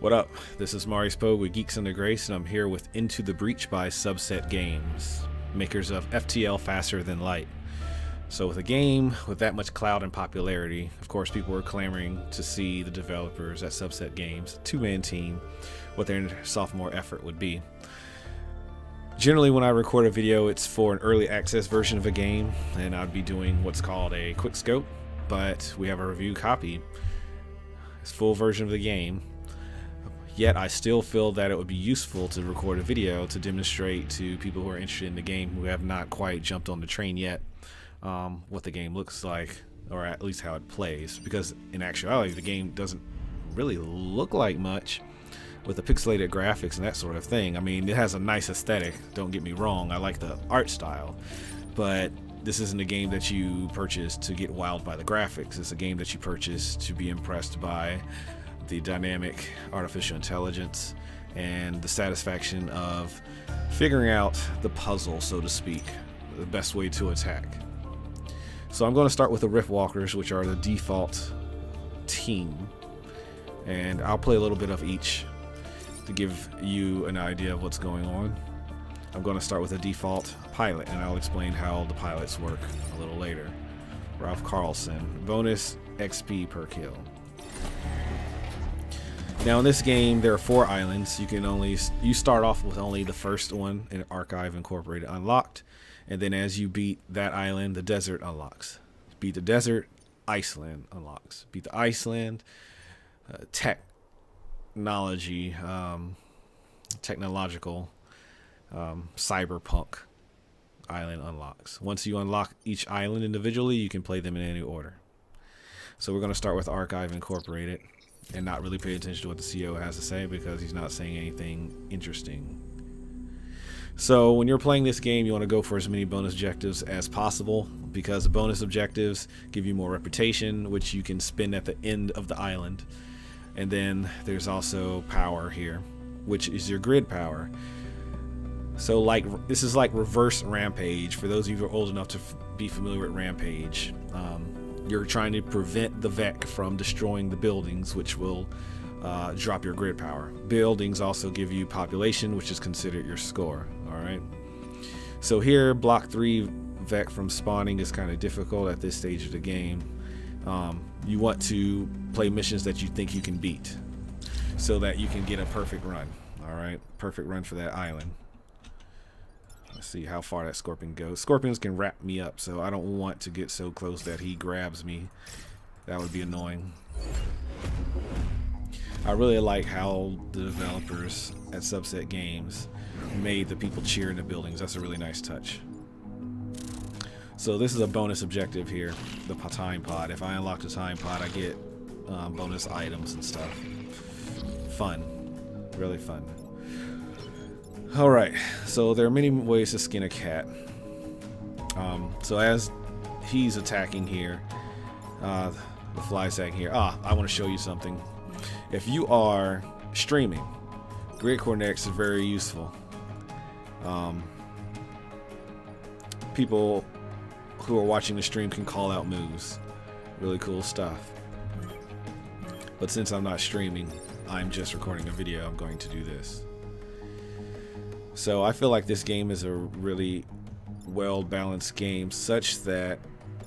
What up? This is Maurice with Geeks and Grace, and I'm here with Into the Breach by Subset Games, makers of FTL Faster Than Light. So with a game with that much clout and popularity, of course people were clamoring to see the developers at Subset Games, two-man team, what their sophomore effort would be. Generally when I record a video, it's for an early access version of a game, and I'd be doing what's called a quick scope, but we have a review copy. It's full version of the game. Yet I still feel that it would be useful to record a video to demonstrate to people who are interested in the game who have not quite jumped on the train yet what the game looks like, or at least how it plays, because in actuality the game doesn't really look like much with the pixelated graphics and that sort of thing. I mean, it has a nice aesthetic, don't get me wrong, I like the art style, but this isn't a game that you purchase to get wowed by the graphics. It's a game that you purchase to be impressed by the dynamic artificial intelligence and the satisfaction of figuring out the puzzle, so to speak, the best way to attack. So I'm going to start with the Rift Walkers, which are the default team, and I'll play a little bit of each to give you an idea of what's going on. I'm going to start with a default pilot, and I'll explain how the pilots work a little later. Ralph Carlson, bonus XP per kill. Now in this game there are 4 islands. You start off with only the first one in Archive Incorporated unlocked, and then as you beat that island, the desert unlocks. Beat the desert, Iceland unlocks. Beat the Iceland, technological cyberpunk island unlocks. Once you unlock each island individually, you can play them in any order. So we're going to start with Archive Incorporated and not really pay attention to what the CEO has to say because he's not saying anything interesting. So when you're playing this game, you want to go for as many bonus objectives as possible, because the bonus objectives give you more reputation, which you can spend at the end of the island. And then there's also power here, which is your grid power. So this is like reverse Rampage. For those of you who are old enough to be familiar with Rampage, you're trying to prevent the Vec from destroying the buildings, which will drop your grid power. Buildings also give you population, which is considered your score. Alright, so here block 3 Vec from spawning is kind of difficult at this stage of the game. You want to play missions that you think you can beat so that you can get a perfect run. Alright, perfect run for that island. Let's see how far that scorpion goes. Scorpions can wrap me up, so I don't want to get so close that he grabs me. That would be annoying. I really like how the developers at Subset Games made the people cheer in the buildings. That's a really nice touch. So this is a bonus objective here, the time pod. If I unlock the time pod, I get bonus items and stuff. Fun, really fun. Alright, so there are many ways to skin a cat. So as he's attacking here, the fly sack here, I want to show you something. If you are streaming, grid coordinates is very useful. People who are watching the stream can call out moves. Really cool stuff. But since I'm not streaming, I'm just recording a video, I'm going to do this. So I feel like this game is a really well-balanced game, such that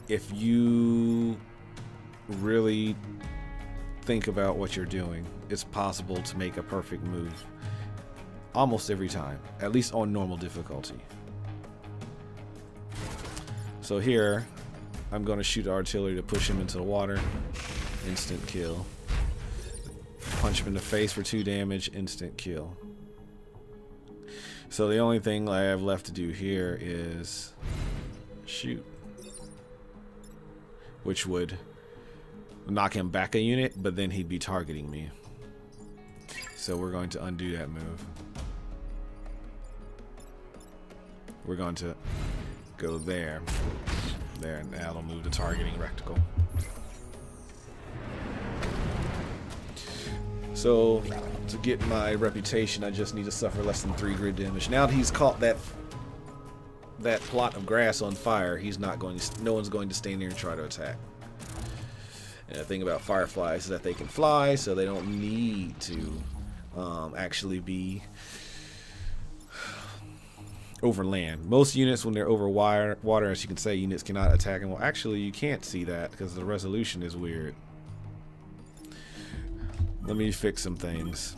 if you really think about what you're doing, it's possible to make a perfect move almost every time, at least on normal difficulty. So here I'm going to shoot artillery to push him into the water. Instant kill. Punch him in the face for 2 damage. Instant kill. So the only thing I have left to do here is shoot, which would knock him back a unit, but then he'd be targeting me. So we're going to undo that move. We're going to go there, and that'll move the targeting reticle. So to get my reputation, I just need to suffer less than 3 grid damage. Now that he's caught that plot of grass on fire, no one's going to stand there and try to attack. And the thing about fireflies is that they can fly, so they don't need to actually be over land. Most units, when they're over water, as you can say, units cannot attack. And well, actually, you can't see that because the resolution is weird. Let me fix some things.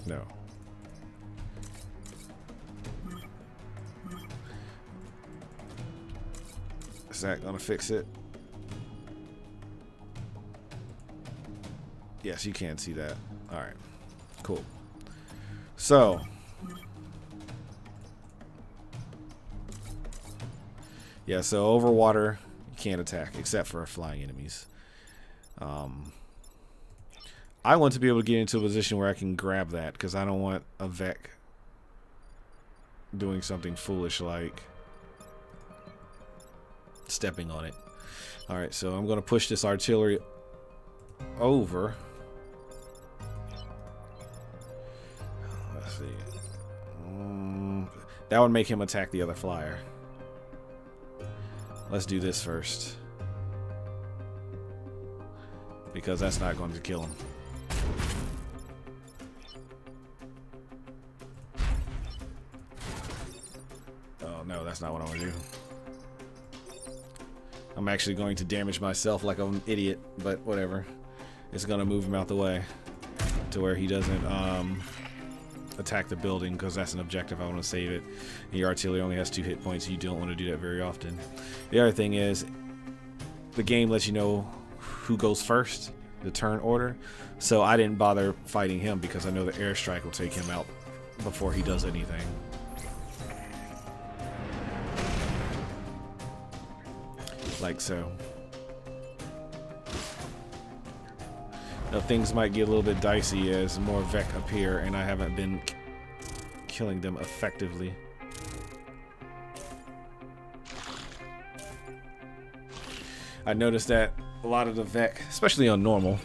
No. Is that gonna fix it? Yes, you can see that. All right, cool. So, yeah, so over water, you can't attack except for flying enemies. I want to be able to get into a position where I can grab that because I don't want a Vec doing something foolish like stepping on it. All right, so I'm going to push this artillery over. Let's see. That would make him attack the other flyer. Let's do this first, because that's not going to kill him. Oh no, that's not what I want to do. I'm actually going to damage myself like I'm an idiot, but whatever. It's going to move him out the way to where he doesn't attack the building, because that's an objective. I want to save it. And your artillery only has 2 hit points. You don't want to do that very often. The other thing is, the game lets you know who goes first, the turn order. So I didn't bother fighting him because I know the airstrike will take him out before he does anything. Like so. Now things might get a little bit dicey as more Vec appear and I haven't been killing them effectively. I noticed that a lot of the Vec, especially on normal,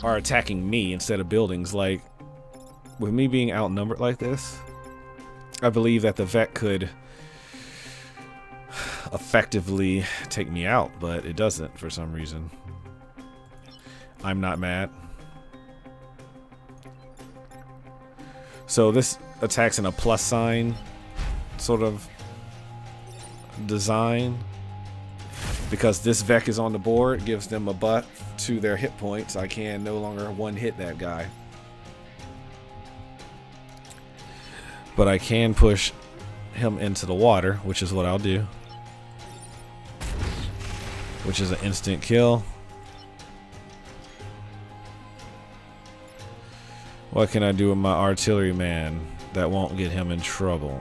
are attacking me instead of buildings. Like, with me being outnumbered like this, I believe that the Vec could effectively take me out, but it doesn't for some reason. I'm not mad. So this attacks in a plus sign sort of design. Because this Vec is on the board, gives them a buff to their hit points. I can no longer one-hit that guy. But I can push him into the water, which is what I'll do. Which is an instant kill. What can I do with my artillery man that won't get him in trouble?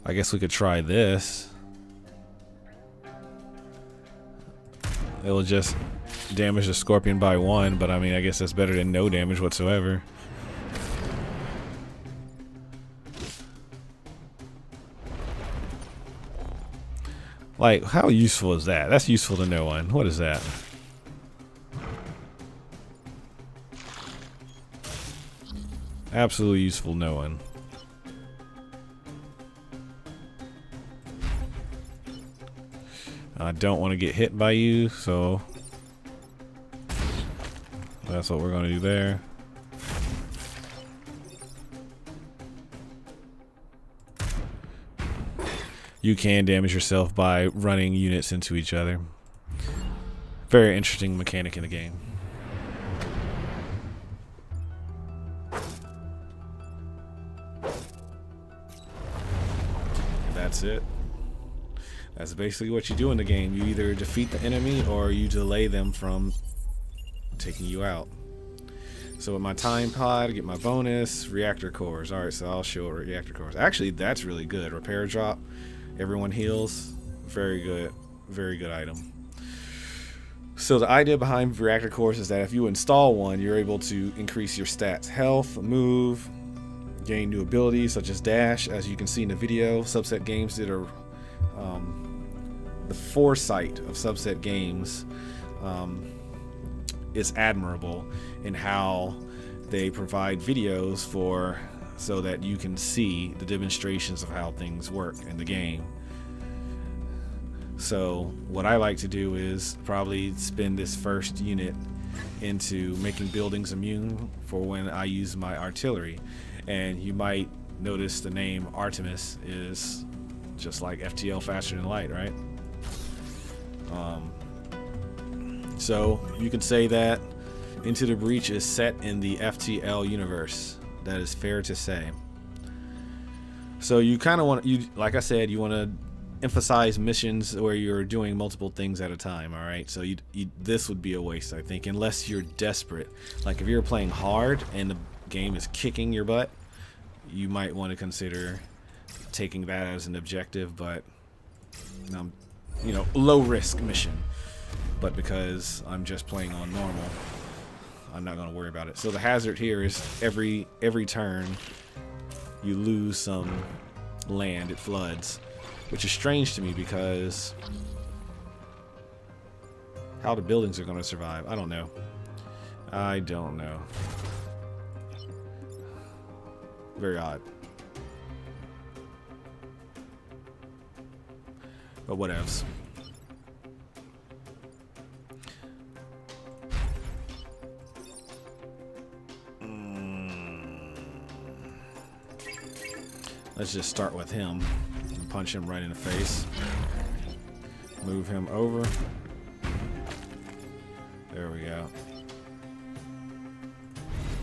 I guess we could try this. It will just damage the scorpion by 1, but I mean, I guess that's better than no damage whatsoever. Like, how useful is that? That's useful to no one. What is that? Absolutely useful to no one. I don't want to get hit by you, so that's what we're going to do there. You can damage yourself by running units into each other. Very interesting mechanic in the game. And that's it. That's basically what you do in the game. You either defeat the enemy or you delay them from taking you out. So with my time pod, I get my bonus, reactor cores. Alright, so I'll show reactor cores. Actually, that's really good. Repair drop, everyone heals. Very good item. So the idea behind reactor cores is that if you install one, you're able to increase your stats. Health, move, gain new abilities such as dash. As you can see in the video, Subset Games did the foresight of Subset Games is admirable in how they provide videos so that you can see the demonstrations of how things work in the game. So what I like to do is probably spend this first unit into making buildings immune for when I use my artillery. And you might notice the name Artemis is just like FTL faster than light, right? So you could say that Into the Breach is set in the FTL universe. That is fair to say. So you kind of want, like I said, you want to emphasize missions where you're doing multiple things at a time. All right, so this would be a waste, I think, unless you're desperate. Like if you're playing hard and the game is kicking your butt, you might want to consider taking that as an objective, but you know, low risk mission. But because I'm just playing on normal, I'm not going to worry about it. So the hazard here is every turn you lose some land, it floods, which is strange to me because how the buildings are going to survive, I don't know. I don't know. Very odd. But whatevs. Let's just start with him and punch him right in the face. Move him over. There we go.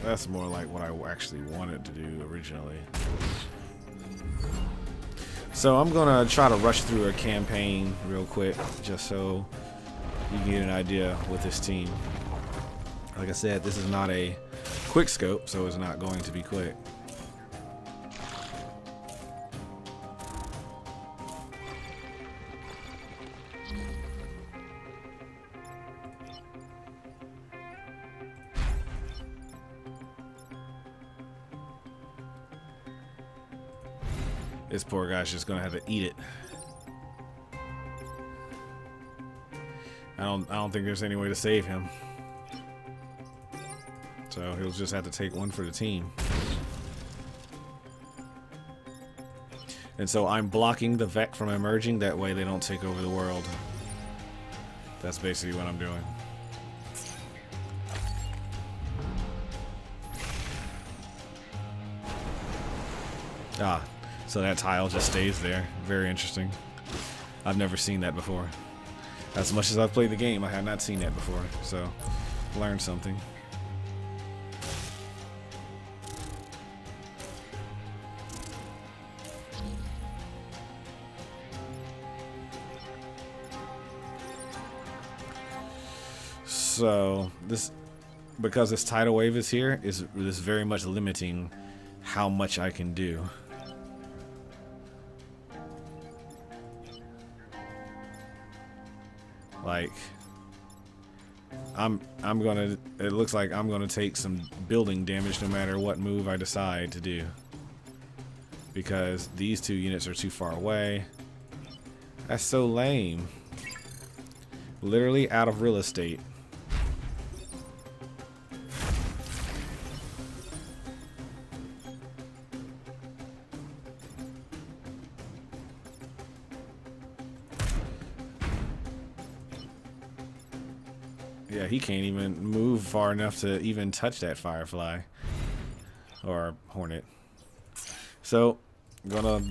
That's more like what I actually wanted to do originally. So I'm gonna try to rush through a campaign real quick just so you can get an idea with this team. Like I said, this is not a quick scope, so it's not going to be quick. This poor guy's just gonna have to eat it. I don't think there's any way to save him. So he'll just have to take one for the team. And so I'm blocking the Vec from emerging, that way they don't take over the world. That's basically what I'm doing. Ah, so that tile just stays there. Very interesting. I've never seen that before. As much as I've played the game, I have not seen that before. So, learned something. So, because this tidal wave is here, is very much limiting how much I can do. Like, it looks like I'm gonna take some building damage no matter what move I decide to do, because these two units are too far away. That's so lame. Literally out of real estate. Yeah, he can't even move far enough to even touch that firefly or hornet. So I'm gonna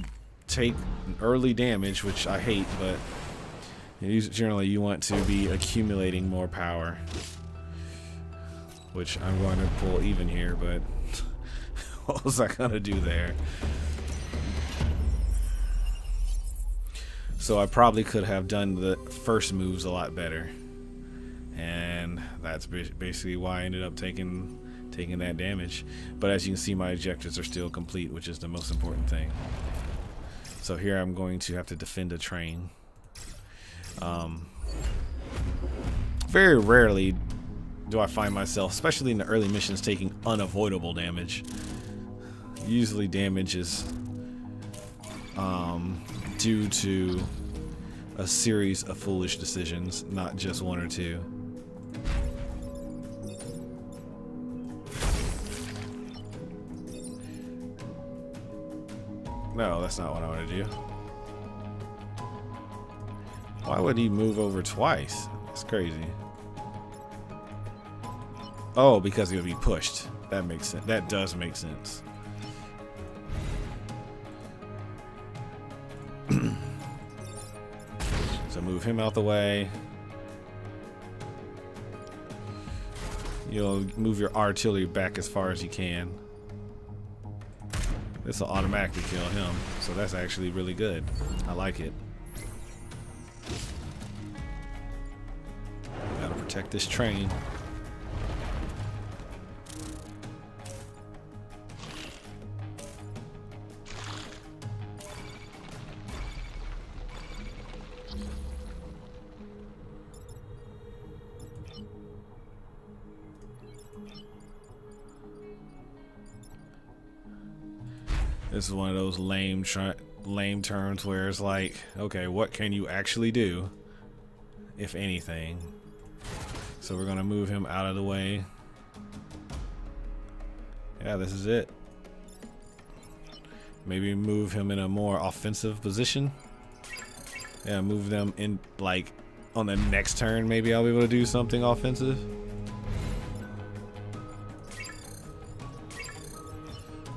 take early damage, which I hate, but generally you want to be accumulating more power, which I'm going to pull even here, but what was I gonna do there? So I probably could have done the first moves a lot better. And that's basically why I ended up taking that damage. But as you can see, my objectives are still complete, which is the most important thing. So here I'm going to have to defend a train. Very rarely do I find myself, especially in the early missions, taking unavoidable damage. Usually damage is due to a series of foolish decisions, not just one or two. No, that's not what I want to do. Why would he move over twice? That's crazy. Oh, because he'll be pushed. That makes sense. That does make sense. So move him out the way. You'll move your artillery back as far as you can. This will automatically kill him, so that's actually really good. I like it. Gotta protect this train. This is one of those lame turns where it's like, okay, what can you actually do, if anything? So we're gonna move him out of the way. Yeah, this is it. Maybe move him in a more offensive position. Yeah, move them in, like, on the next turn, maybe I'll be able to do something offensive.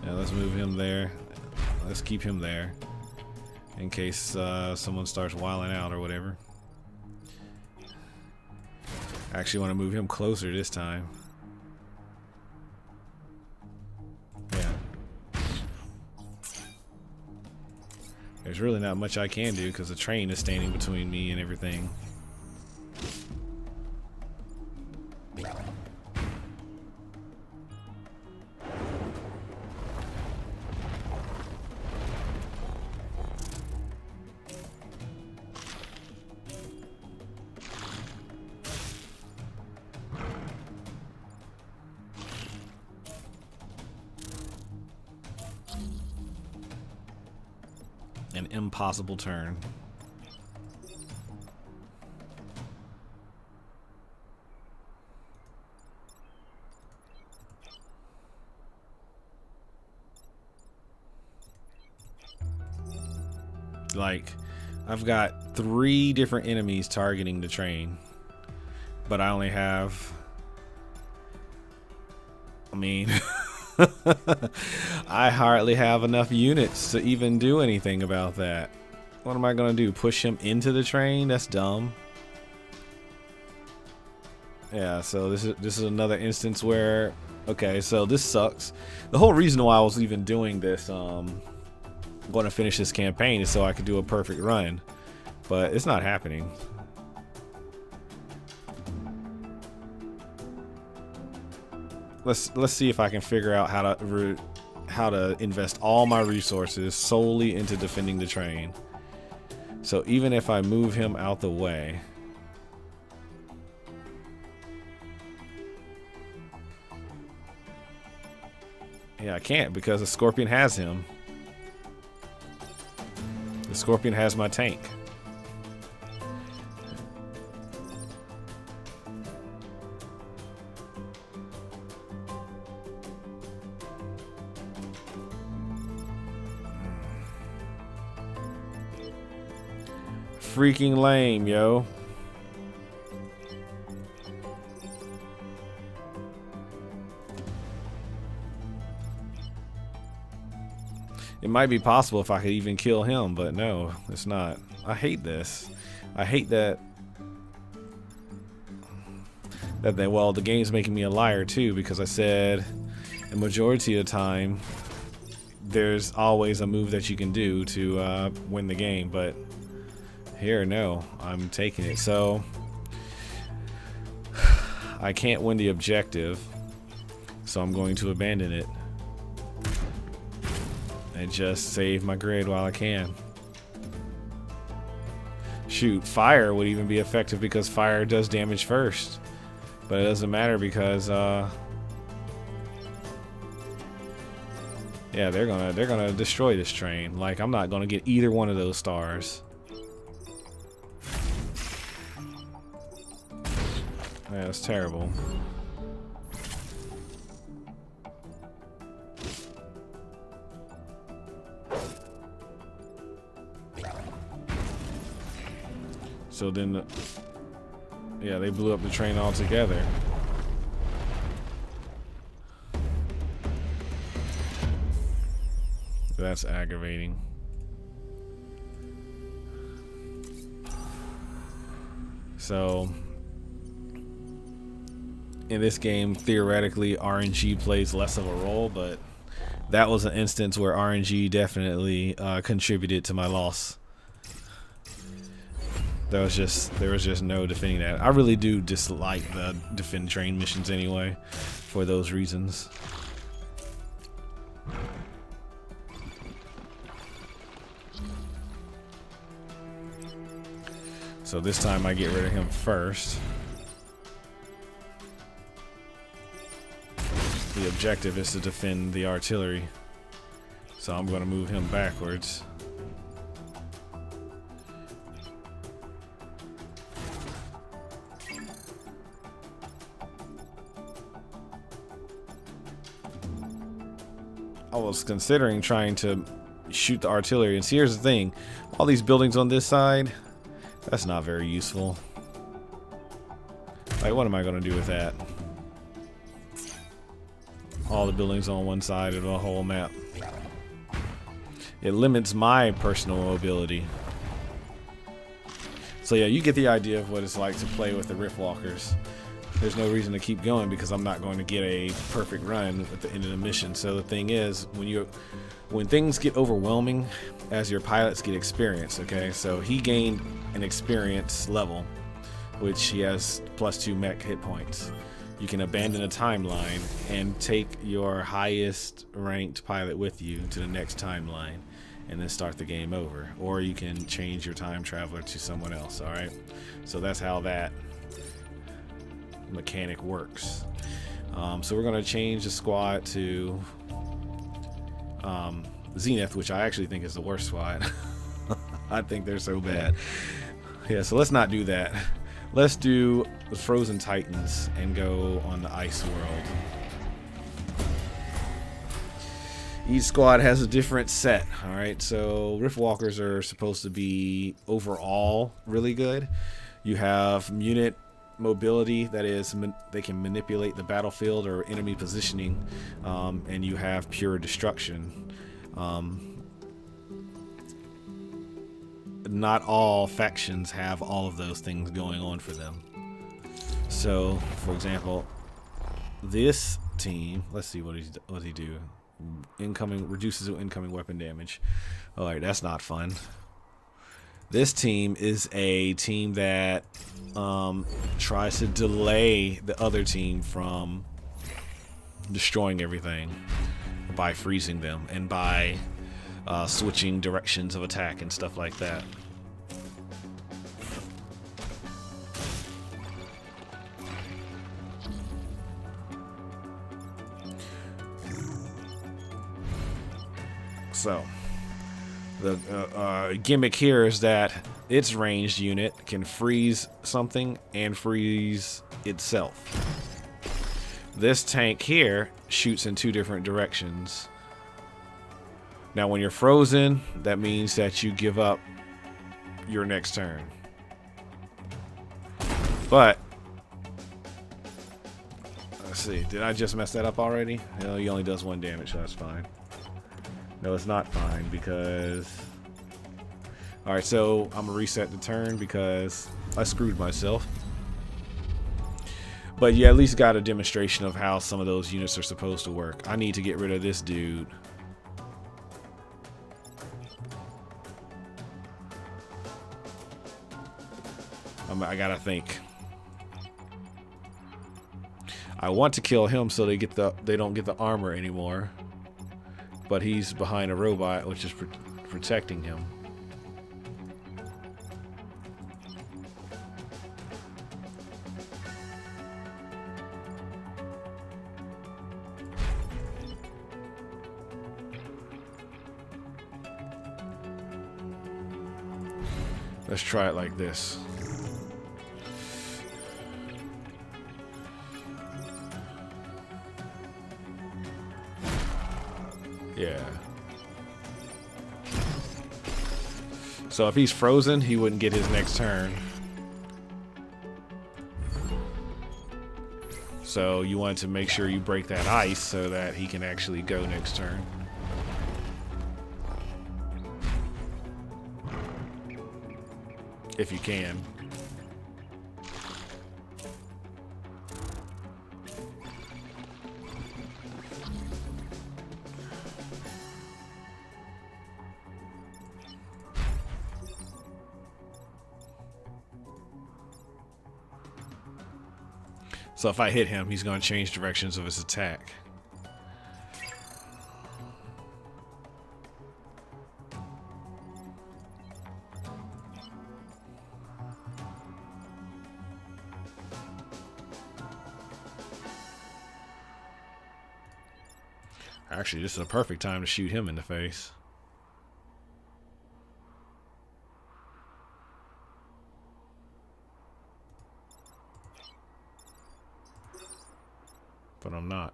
Yeah, let's move him there. Let's keep him there in case someone starts wilding out or whatever. I actually want to move him closer this time. Yeah. There's really not much I can do because the train is standing between me and everything. An impossible turn. Like, I've got 3 different enemies targeting the train, but I only have, I mean, I hardly have enough units to even do anything about that. What am I gonna do? Push him into the train? That's dumb. Yeah, so this is another instance where, okay, so this sucks. The whole reason why I was even doing this, going to finish this campaign is so I could do a perfect run, but it's not happening. Let's see if I can figure out how to invest all my resources solely into defending the train. So even if I move him out the way, yeah, I can't because the Scorpion has him. The Scorpion has my tank. Freaking lame, yo. It might be possible if I could even kill him, but no, it's not. I hate this. I hate that well, the game's making me a liar too, because I said the majority of the time there's always a move that you can do to win the game, but here, no, I'm taking it. So I can't win the objective, so I'm going to abandon it and just save my grid while I can. Shoot, fire would even be effective because fire does damage first, but it doesn't matter because yeah, they're gonna destroy this train. Like, I'm not gonna get either one of those stars. Yeah, that's terrible. So then, yeah, they blew up the train altogether. That's aggravating. So, in this game, theoretically, RNG plays less of a role, but that was an instance where RNG definitely contributed to my loss. There was just no defending that. I really do dislike the defend train missions anyway, for those reasons. So this time I get rid of him first. The objective is to defend the artillery. So I'm going to move him backwards. I was considering trying to shoot the artillery, and see, here's the thing. All these buildings on this side, that's not very useful. Like, what am I going to do with that? All the buildings on one side of the whole map. It limits my personal mobility. So yeah, you get the idea of what it's like to play with the Riftwalkers. There's no reason to keep going because I'm not going to get a perfect run at the end of the mission. So the thing is, when things get overwhelming, as your pilots get experience, okay? So he gained an experience level, which he has +2 mech hit points. You can abandon a timeline and take your highest ranked pilot with you to the next timeline and then start the game over. Or you can change your time traveler to someone else, all right? So that's how that mechanic works. So we're going to change the squad to Zenith, which I actually think is the worst squad. I think they're so bad. Yeah, so let's not do that. Let's do the Frozen Titans and go on the ice world. Each squad has a different set, alright? So Riftwalkers are supposed to be overall really good. You have unit mobility, that is, they can manipulate the battlefield or enemy positioning, and you have pure destruction. Not all factions have all of those things going on for them. So, for example, this team, let's see what he do. Incoming reduces incoming weapon damage. All right, that's not fun. This team is a team that tries to delay the other team from destroying everything by freezing them and by switching directions of attack and stuff like that. So the gimmick here is that its ranged unit can freeze something and freeze itself. This tank here shoots in 2 different directions. Now when you're frozen, that means that you give up your next turn. But let's see, did I just mess that up already? No, he only does 1 damage, so that's fine. No, it's not fine because... Alright, so I'm gonna reset the turn because I screwed myself. But you at least got a demonstration of how some of those units are supposed to work. I need to get rid of this dude. I gotta think. I want to kill him so they don't get the armor anymore. But he's behind a robot which is protecting him. Let's try it like this. Yeah. So if he's frozen, he wouldn't get his next turn. So you want to make sure you break that ice so that he can actually go next turn. If you can. So if I hit him, he's going to change directions of his attack. Actually, this is a perfect time to shoot him in the face. But I'm not.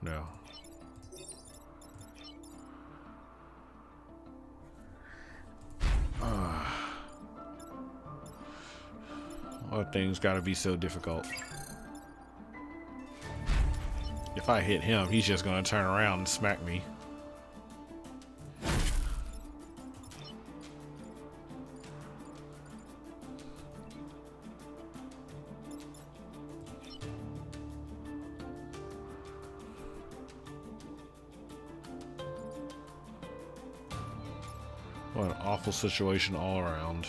No. Well, things gotta be so difficult. If I hit him, he's just gonna turn around and smack me. What an awful situation all around.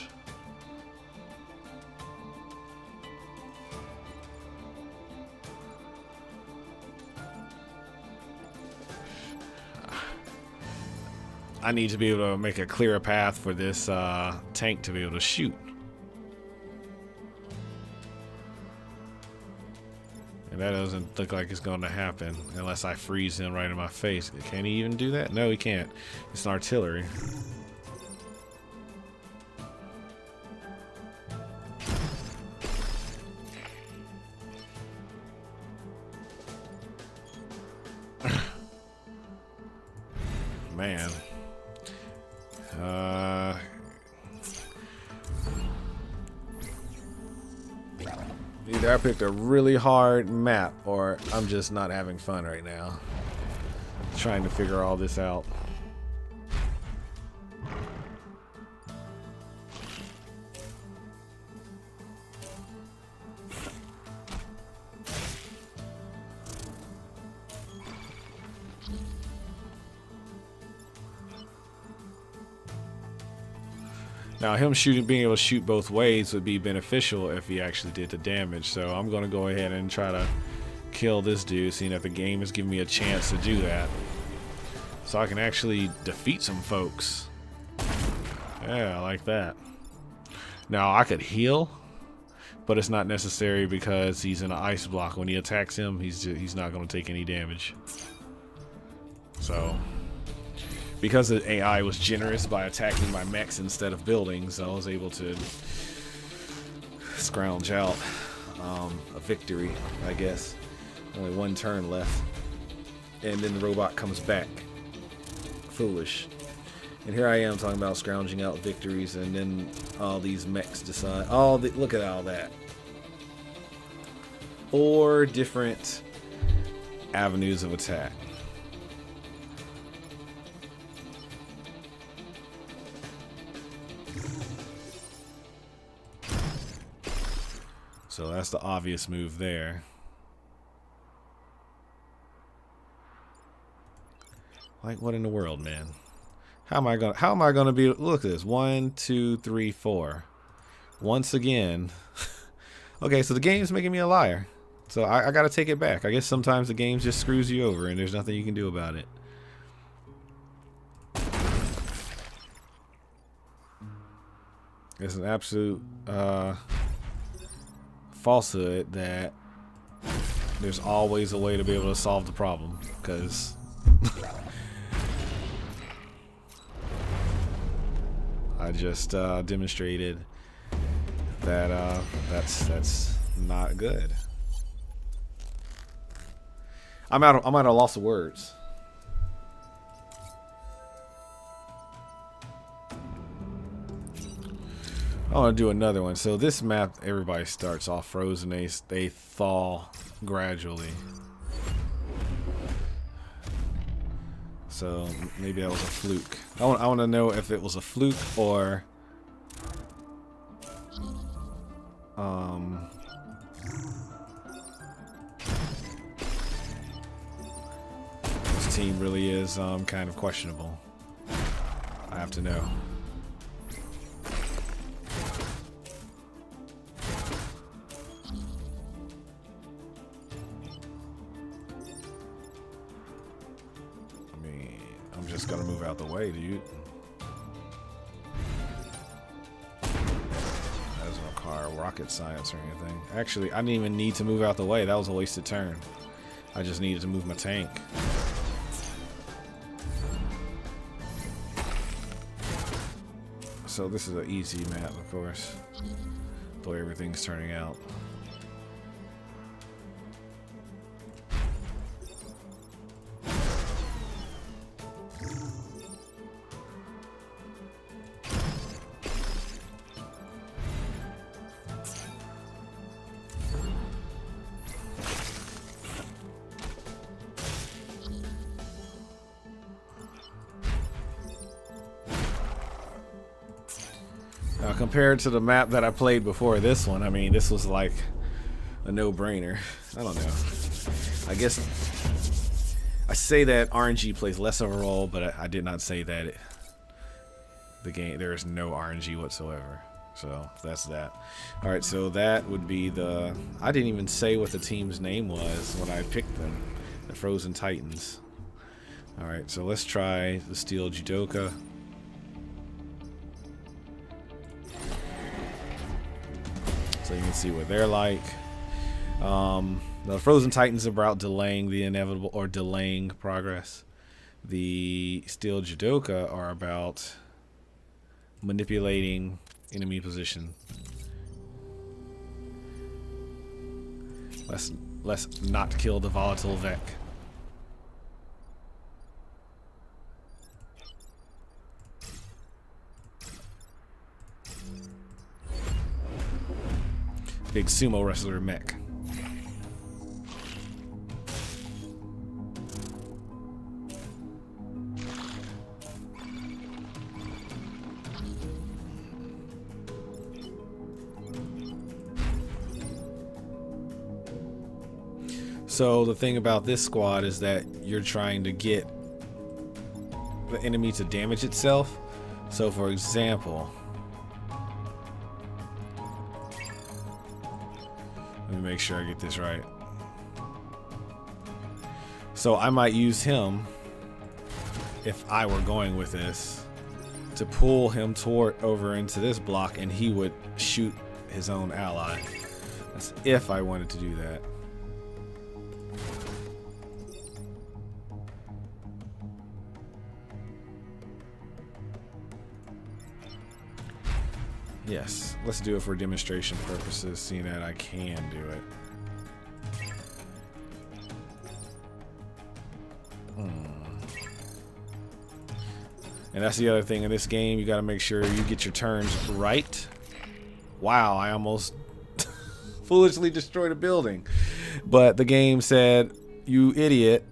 I need to be able to make a clearer path for this tank to be able to shoot. And that doesn't look like it's going to happen unless I freeze him right in my face. Can he even do that? No, he can't. It's an artillery. Man. Either I picked a really hard map or I'm just not having fun right now. Trying to figure all this out. Now, him being able to shoot both ways would be beneficial if he actually did the damage. So I'm going to go ahead and try to kill this dude, seeing that the game is giving me a chance to do that. So I can actually defeat some folks. Yeah, I like that. Now, I could heal, but it's not necessary because he's in an ice block. When he attacks him, he's not going to take any damage. So... because the AI was generous by attacking my mechs instead of buildings, I was able to scrounge out a victory, I guess. Only one turn left. And then the robot comes back. Foolish. And here I am talking about scrounging out victories, and then all these mechs decide... look at all that. 4 different avenues of attack. So that's the obvious move there. Like, what in the world, man? How am I gonna be? Look at this. 1, 2, 3, 4. Once again. Okay, so the game's making me a liar. So I gotta take it back. I guess sometimes the game just screws you over and there's nothing you can do about it. It's an absolute falsehood that there's always a way to be able to solve the problem, because I just demonstrated that that's not good. I'm at a loss of words. I want to do another one. So this map, everybody starts off frozen. They thaw gradually. So maybe that was a fluke. I want to know if it was a fluke or this team really is kind of questionable. I have to know. I'm just gonna move out the way, dude. There's no car, rocket science or anything. Actually, I didn't even need to move out the way. That was a wasted turn. I just needed to move my tank. So this is an easy map, of course. The way everything's turning out. Now, compared to the map that I played before this one, I mean, this was like a no-brainer. I don't know. I guess I say that RNG plays less of a role, but I did not say that the game, there is no RNG whatsoever. So that's that. All right, so that would be the... I didn't even say what the team's name was when I picked them. The Frozen Titans. All right, so let's try the Steel Judoka. So you can see what they're like. The Frozen Titans are about delaying the inevitable or delaying progress. The Steel Judoka are about manipulating enemy position. Let's not kill the volatile Vec. Big sumo wrestler mech. So the thing about this squad is that you're trying to get the enemy to damage itself. So for example, let me make sure I get this right. So I might use him, if I were going with this, to pull him over into this block, and he would shoot his own ally. That's if I wanted to do that. Yes, let's do it for demonstration purposes, seeing that I can do it. And that's the other thing in this game, you gotta make sure you get your turns right. Wow, I almost foolishly destroyed a building. But the game said, you idiot,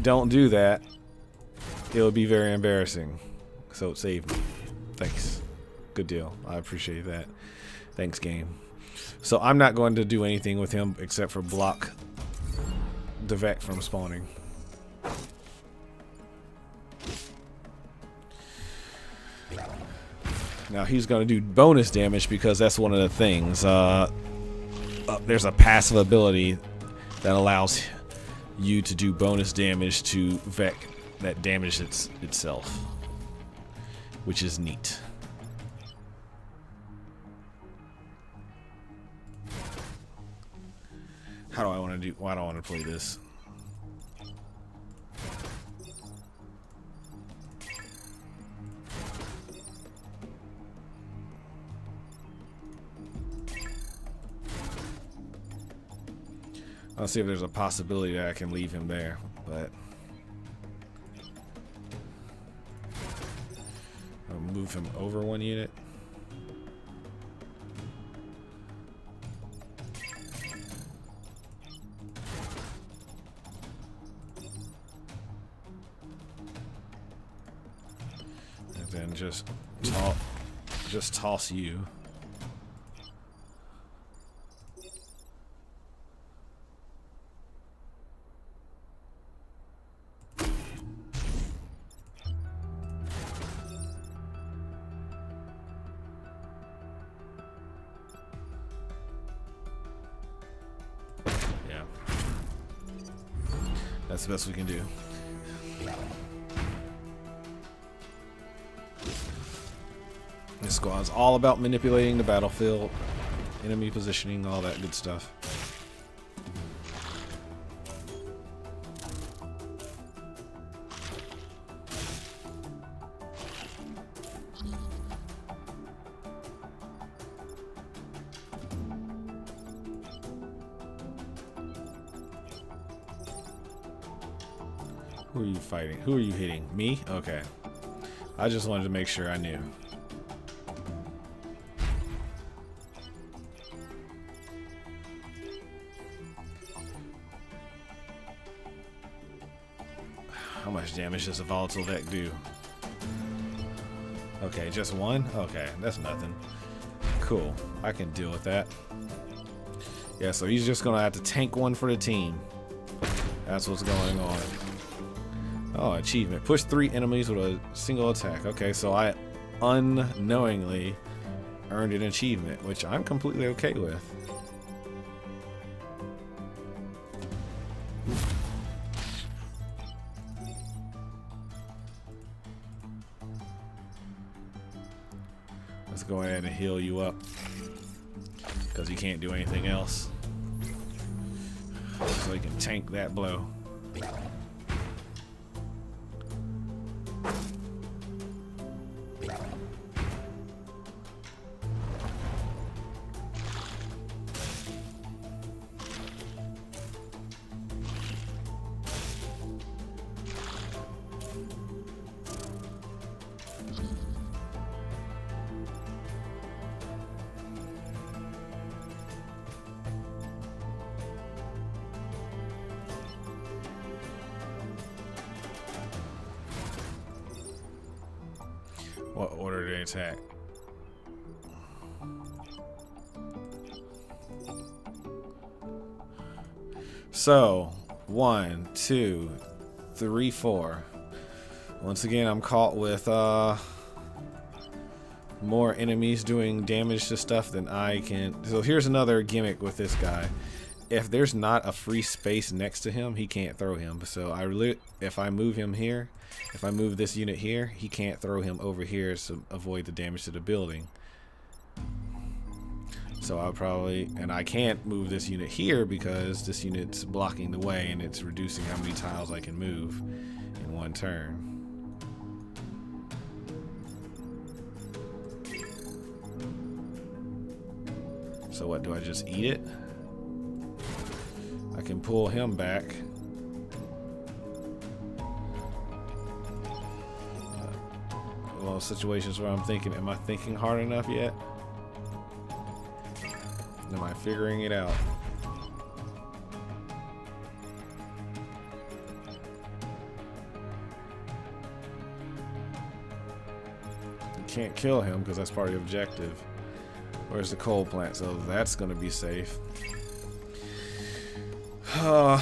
don't do that. It would be very embarrassing. So it saved me. Thanks. Good deal. I appreciate that. Thanks, game. So I'm not going to do anything with him except for block the Vec from spawning. Now he's going to do bonus damage because that's one of the things. There's a passive ability that allows you to do bonus damage to Vec that damages itself, which is neat. How do I want to do? Why do I want to play this? I'll see if there's a possibility that I can leave him there, but I'll move him over one unit. then just toss you. Yeah. That's the best we can do. This squad's all about manipulating the battlefield, enemy positioning, all that good stuff. Who are you fighting? Who are you hitting? Me? Okay. I just wanted to make sure I knew. How much damage does a volatile deck do? Okay, just one? Okay, that's nothing. Cool. I can deal with that. Yeah, so he's just gonna have to tank one for the team. That's what's going on. Oh, achievement. Push 3 enemies with a single attack. Okay, so I unknowingly earned an achievement, which I'm completely okay with. Let's go ahead and heal you up, because you can't do anything else. So you can tank that blow. What order did they attack? So, 1, 2, 3, 4. Once again, I'm caught with more enemies doing damage to stuff than I can. So here's another gimmick with this guy. If there's not a free space next to him, he can't throw him. So if I move him here, if I move this unit here, he can't throw him over here to avoid the damage to the building. So I'll probably, and I can't move this unit here because this unit's blocking the way and it's reducing how many tiles I can move in one turn. So what, do I just eat it? I can pull him back. Well, situations where I'm thinking, am I thinking hard enough yet? Am I figuring it out? You can't kill him because that's part of the objective. Where's the coal plant? So that's going to be safe. I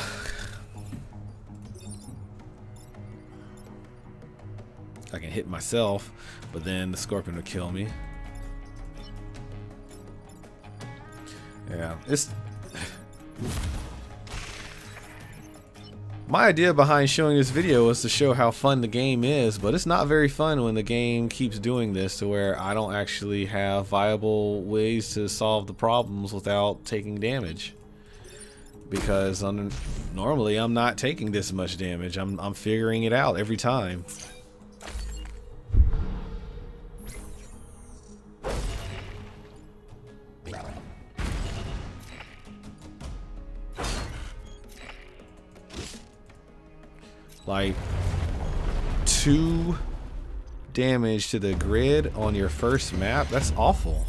can hit myself, but then the scorpion will kill me. Yeah, it's my idea behind showing this video was to show how fun the game is, but it's not very fun when the game keeps doing this to where I don't actually have viable ways to solve the problems without taking damage. Because normally I'm not taking this much damage. I'm figuring it out every time. Like 2 damage to the grid on your first map? That's awful.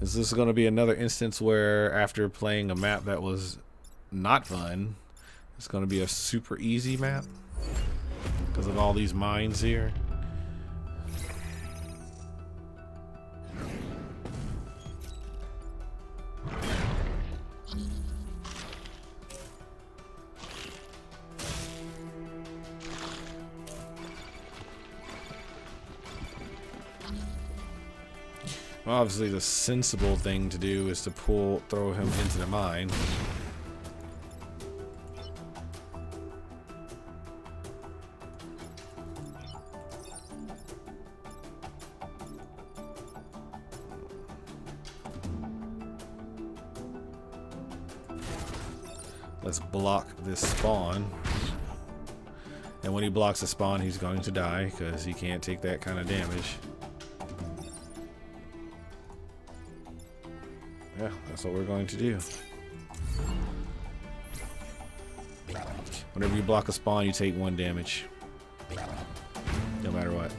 Is this going to be another instance where after playing a map that was not fun, it's going to be a super easy map because of all these mines here? Obviously, the sensible thing to do is to throw him into the mine. Let's block this spawn. And when he blocks the spawn, he's going to die because he can't take that kind of damage. Yeah, that's what we're going to do. Whenever you block a spawn, you take 1 damage. No matter what.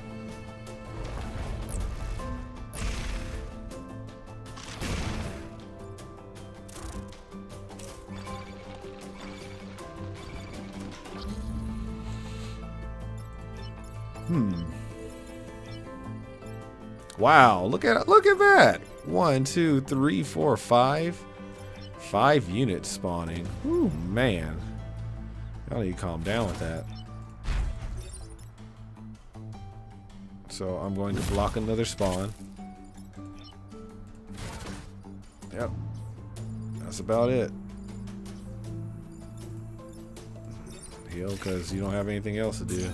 Wow, look at that. 1, 2, 3, 4, 5. 5 units spawning. Ooh, man. Y'all need to calm down with that. So I'm going to block another spawn. Yep. That's about it. Heal, because you don't have anything else to do.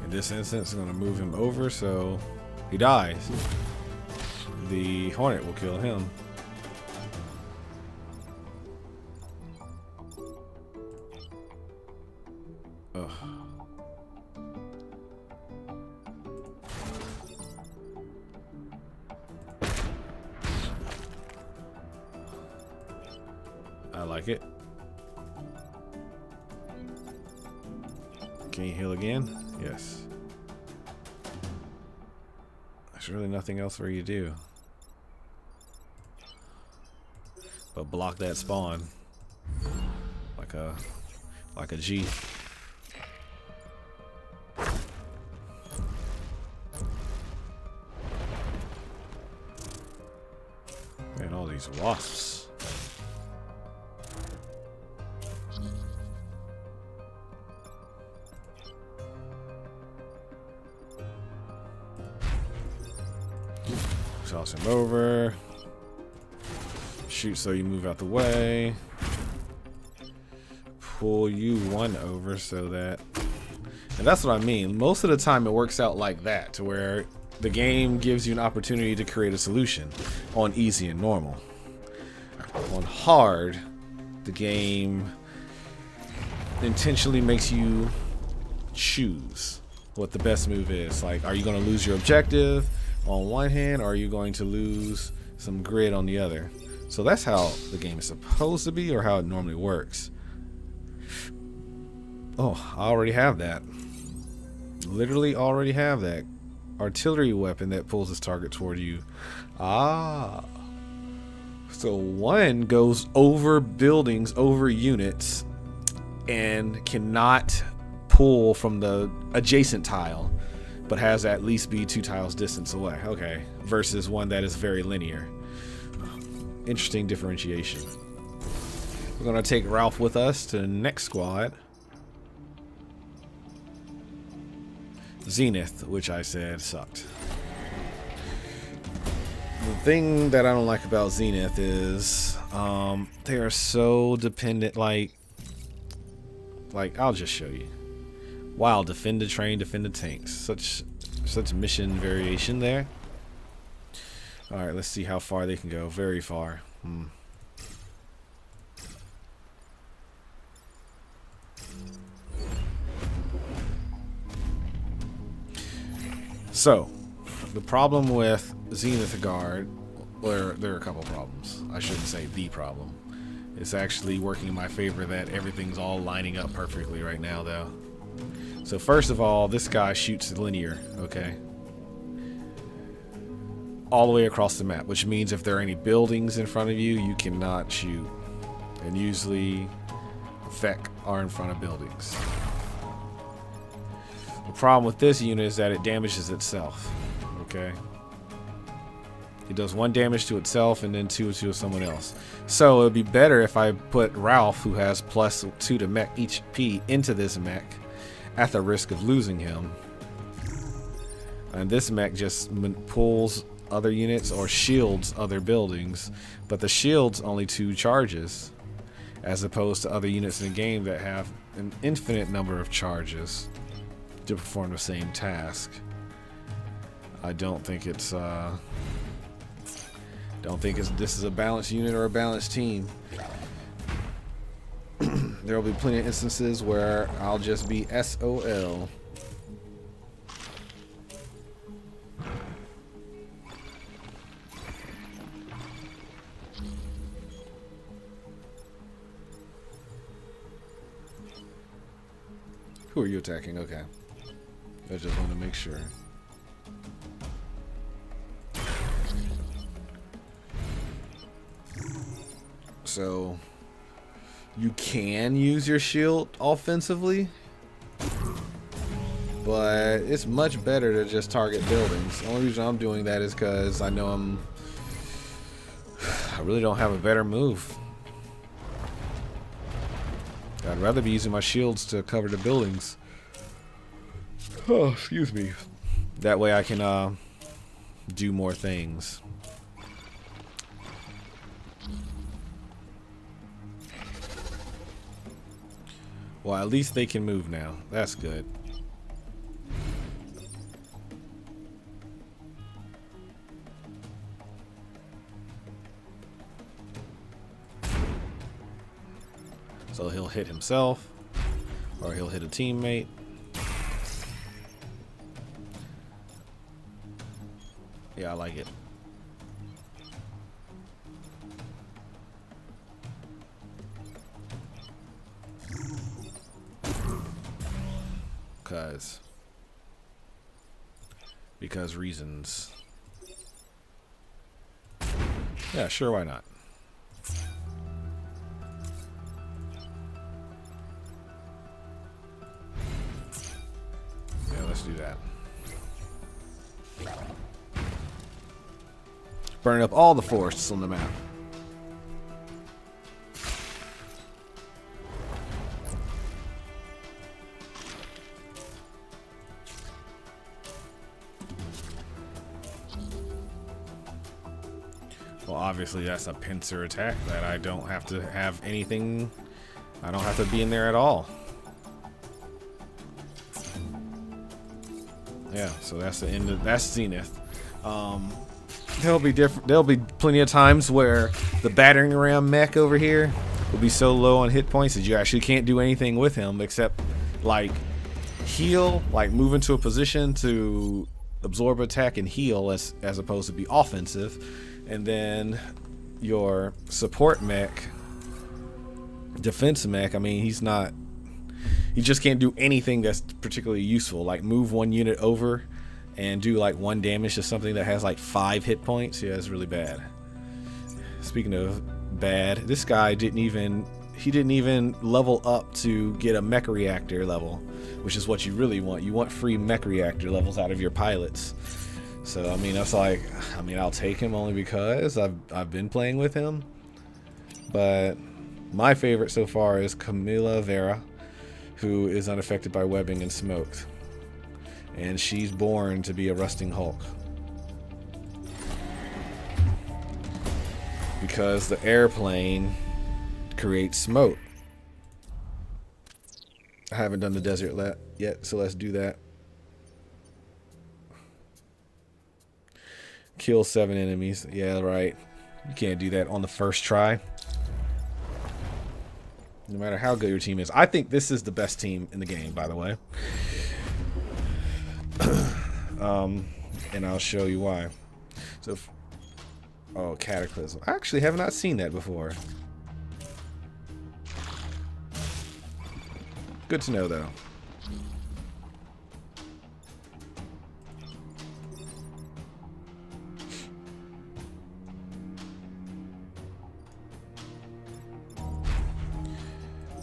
In this instance, I'm going to move him over so he dies. The Hornet will kill him. Ugh. I like it. Can you heal again? Yes. There's really nothing else for you to do but block that spawn like a G. And all these wasps. Toss him over. Shoot so you move out the way. Pull you 1 over so that... And that's what I mean. Most of the time it works out like that, to where the game gives you an opportunity to create a solution on easy and normal. On hard, the game intentionally makes you choose what the best move is. Like, are you going to lose your objective on one hand, or are you going to lose some grid on the other? So that's how the game is supposed to be, or how it normally works. Oh, I already have that. Literally already have that. Artillery weapon that pulls its target toward you. Ah. So 1 goes over buildings, over units, and cannot pull from the adjacent tile, but has to at least be 2 tiles distance away. Okay. Versus 1 that is very linear. Interesting differentiation. We're going to take Ralph with us to the next squad. Zenith, which I said sucked. The thing that I don't like about Zenith is they are so dependent. Like I'll just show you. Wow, defend the train, defend the tanks. Such mission variation there. All right, let's see how far they can go. Very far. So, the problem with Zenith Guard, or there are a couple problems. I shouldn't say the problem. It's actually working in my favor that everything's all lining up perfectly right now, though. So first of all, this guy shoots linear, okay? All the way across the map, which means if there are any buildings in front of you, you cannot shoot. And usually, Vec are in front of buildings. The problem with this unit is that it damages itself, okay? It does 1 damage to itself and then 2 to someone else. So it would be better if I put Ralph, who has +2 to mech HP, into this mech at the risk of losing him. And this mech just pulls other units or shields other buildings, but the shield's only 2 charges, as opposed to other units in the game that have an infinite number of charges to perform the same task. I don't think it's this is a balanced unit or a balanced team. There will be plenty of instances where I'll just be SOL. Who are you attacking? Okay. I just want to make sure. So you can use your shield offensively, but it's much better to just target buildings. The only reason I'm doing that is because I know I really don't have a better move. I'd rather be using my shields to cover the buildings. Oh, excuse me. That way I can do more things. Well, at least they can move now. That's good. So he'll hit himself, or he'll hit a teammate. Yeah, I like it. Because reasons. Yeah, sure, why not? Yeah, let's do that. Burn up all the forests on the map. Well, obviously that's a pincer attack that I don't have to have anything. I don't have to be in there at all. Yeah, so that's the end of that's Zenith. There'll be plenty of times where the battering ram mech over here will be so low on hit points that you actually can't do anything with him except like heal, like move into a position to absorb attack and heal as opposed to be offensive. And then your support mech, defense mech, I mean, he just can't do anything that's particularly useful, like move one unit over and do like 1 damage to something that has like 5 hit points. Yeah, it's really bad. Speaking of bad, this guy didn't even level up to get a mech reactor level, which is what you really want. You want free mech reactor levels out of your pilots. So I mean, that's like, I mean, I'll take him only because I've been playing with him. But my favorite so far is Camilla Vera, who is unaffected by webbing and smoked. And she's born to be a rusting Hulk. Because the airplane creates smoke. I haven't done the desert yet, so let's do that. Kill 7 enemies. Yeah, right. You can't do that on the first try. No matter how good your team is. I think this is the best team in the game, by the way. And I'll show you why. So, oh, Cataclysm. I actually have not seen that before. Good to know, though.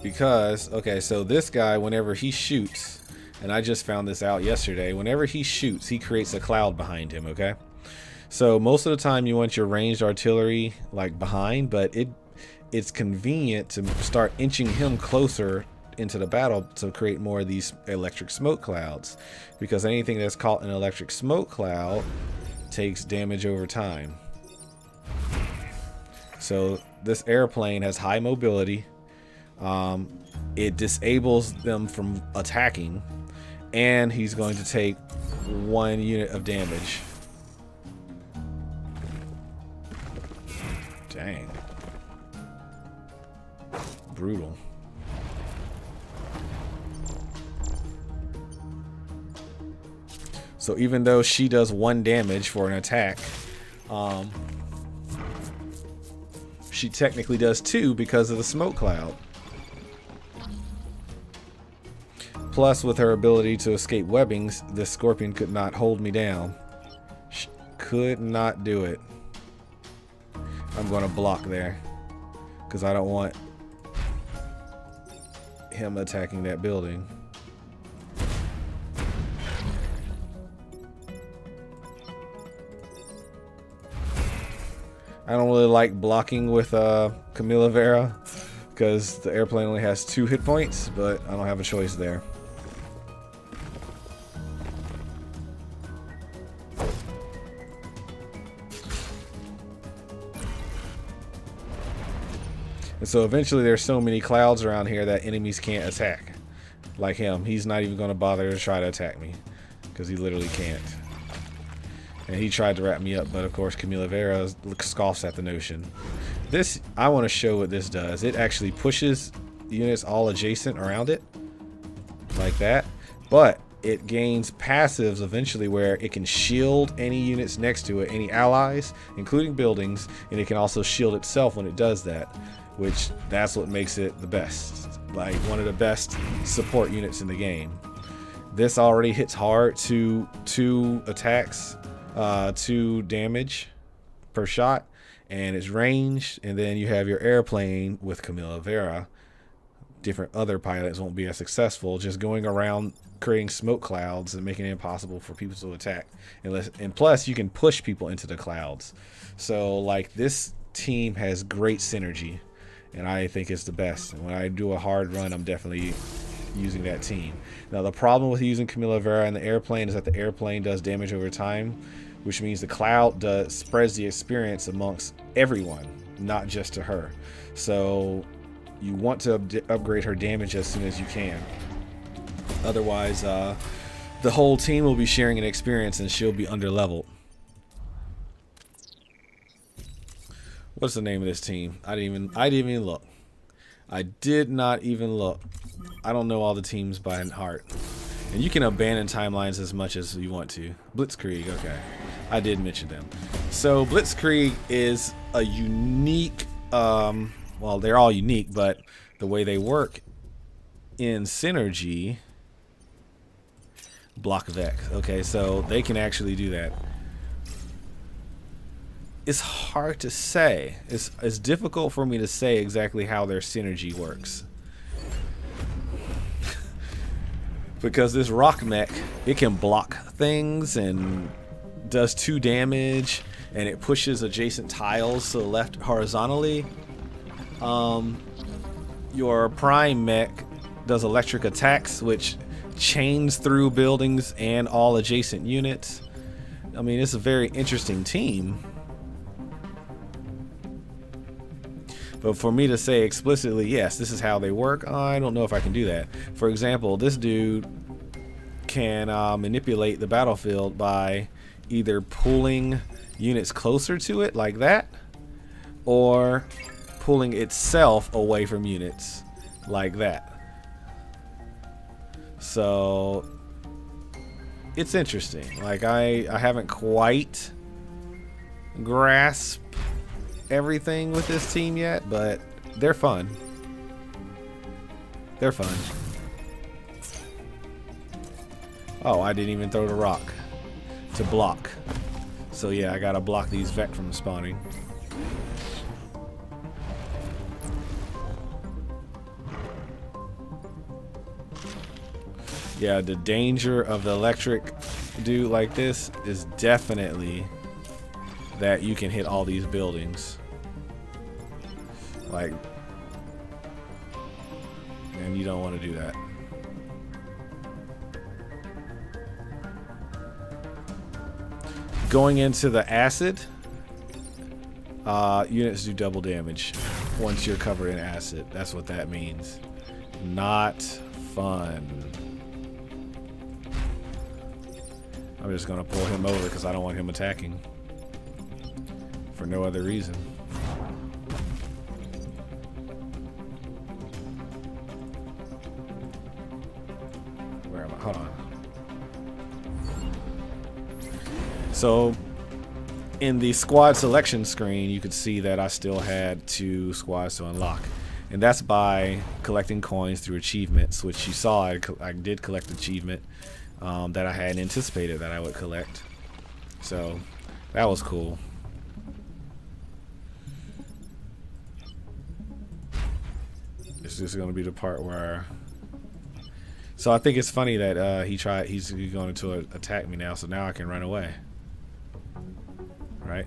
Because, okay, so this guy, whenever he shoots, and I just found this out yesterday, whenever he shoots, he creates a cloud behind him, okay? So most of the time you want your ranged artillery like behind, but it's convenient to start inching him closer into the battle to create more of these electric smoke clouds, because anything that's caught in an electric smoke cloud takes damage over time. So this airplane has high mobility. It disables them from attacking, and he's going to take 1 unit of damage. Dang. Brutal. So even though she does 1 damage for an attack, she technically does 2 because of the smoke cloud. Plus, with her ability to escape webbings, this scorpion could not hold me down. She could not do it. I'm going to block there, because I don't want him attacking that building. I don't really like blocking with Camilla Vera, because the airplane only has 2 hit points, but I don't have a choice there. And so eventually there's so many clouds around here that enemies can't attack. Like him, he's not even going to bother to try to attack me, because he literally can't. And he tried to wrap me up, but of course Camilla Vera scoffs at the notion. This, I want to show what this does. It actually pushes units all adjacent around it, like that. But it gains passives eventually where it can shield any units next to it, any allies, including buildings, and it can also shield itself when it does that, which that's what makes it the best. Like one of the best support units in the game. This already hits hard to 2 attacks. 2 damage per shot, and it's ranged. And then you have your airplane with Camilla Vera. Different other pilots won't be as successful, just going around creating smoke clouds and making it impossible for people to attack. And plus you can push people into the clouds. So like this team has great synergy, and I think it's the best. And when I do a hard run, I'm definitely using that team. Now the problem with using Camilla Vera and the airplane is that the airplane does damage over time, which means the cloud spreads the experience amongst everyone, not just to her. So you want to upgrade her damage as soon as you can. Otherwise, the whole team will be sharing an experience and she'll be underleveled. What's the name of this team? I didn't even look. I did not even look. I don't know all the teams by heart. And you can abandon timelines as much as you want to. Blitzkrieg, okay. I did mention them. So Blitzkrieg is a unique, well, they're all unique, but the way they work in synergy, block Vex. Okay, so they can actually do that. It's hard to say. It's difficult for me to say exactly how their synergy works. Because this rock mech, it can block things and does 2 damage, and it pushes adjacent tiles to the left horizontally. Your prime mech does electric attacks, which chains through buildings and all adjacent units. I mean, it's a very interesting team. But for me to say explicitly, yes, this is how they work, I don't know if I can do that. For example, this dude can manipulate the battlefield by either pulling units closer to it like that, or pulling itself away from units like that. So it's interesting. Like I haven't quite grasped everything with this team yet, but they're fun. They're fun. Oh, I didn't even throw the rock to block. So yeah, I gotta block these Vec from spawning. Yeah, the danger of the electric dude like this is definitely that you can hit all these buildings. Like, and you don't want to do that. Going into the acid, units do double damage once you're covered in acid. That's what that means. Not fun. I'm just gonna pull him over because I don't want him attacking for no other reason. Where am I? Hold on. So in the squad selection screen, you could see that I still had 2 squads to unlock, and that's by collecting coins through achievements, which you saw I did collect achievement that I hadn't anticipated that I would collect. So that was cool. This is going to be the part where. So I think it's funny that he's going to attack me now. So now I can run away. Right.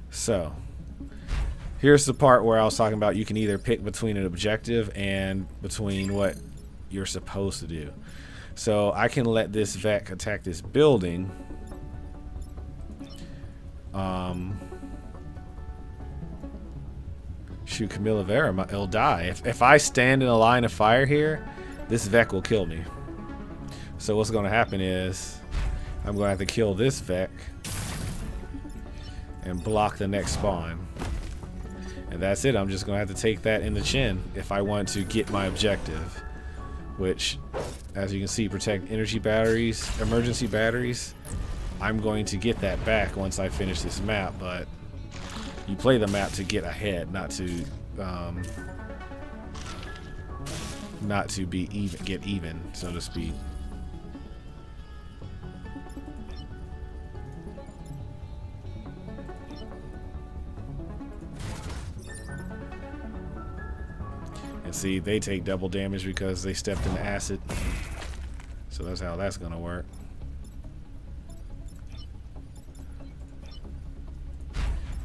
So here's the part where I was talking about you can either pick between an objective and between what you're supposed to do. So I can let this Vec attack this building. Shoot, Camilla Vera, it'll die. If I stand in a line of fire here, this Vec will kill me. So what's going to happen is I'm going to have to kill this Vec and block the next spawn. And that's it. I'm just going to have to take that in the chin if I want to get my objective. Which, as you can see, protect energy batteries, emergency batteries. I'm going to get that back once I finish this map, but you play the map to get ahead, not to be even, get even, so to speak. And see, they take double damage because they stepped in the acid. So that's how that's gonna work.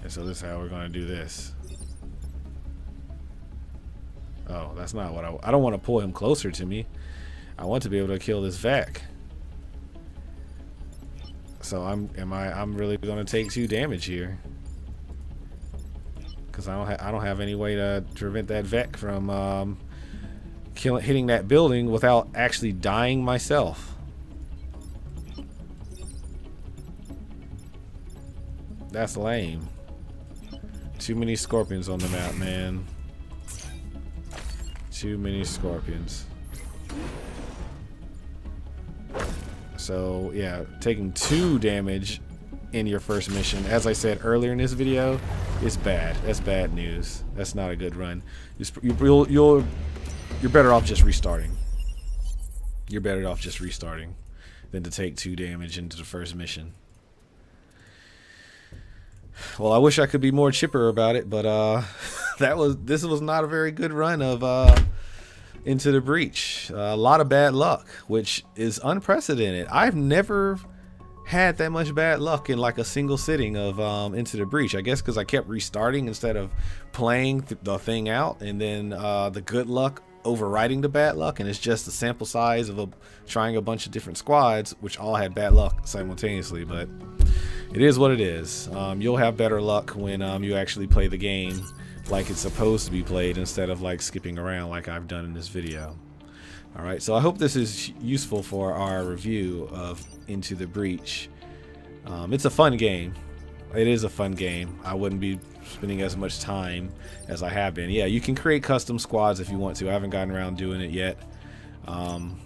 And so this is how we're gonna do this. Oh, that's not what I don't want to pull him closer to me. I want to be able to kill this Vec. So I'm really gonna take 2 damage here. Because I don't have any way to prevent that Vec from hitting that building without actually dying myself. That's lame. Too many scorpions on the map, man. Too many scorpions. So yeah, taking 2 damage in your first mission, as I said earlier in this video, is bad. That's bad news. That's not a good run. You're better off just restarting. You're better off just restarting than to take 2 damage into the first mission. Well, I wish I could be more chipper about it, but this was not a very good run of Into the Breach. A lot of bad luck, which is unprecedented. I've never had that much bad luck in like a single sitting of Into the Breach. I guess because I kept restarting instead of playing the thing out, and then the good luck overriding the bad luck, and it's just a sample size of trying a bunch of different squads which all had bad luck simultaneously. But it is what it is. You'll have better luck when you actually play the game like it's supposed to be played, instead of like skipping around like I've done in this video. All right, so I hope this is useful for our review of Into the Breach. It's a fun game. It is a fun game. I wouldn't be spending as much time as I have been. Yeah, you can create custom squads if you want to. I haven't gotten around doing it yet. And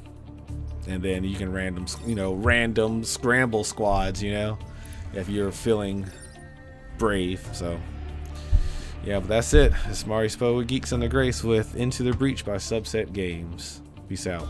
then you can random scramble squads, if you're feeling brave. So yeah, but that's it. It's Maurice with Geeks Under Grace with Into the Breach by Subset Games. Peace out.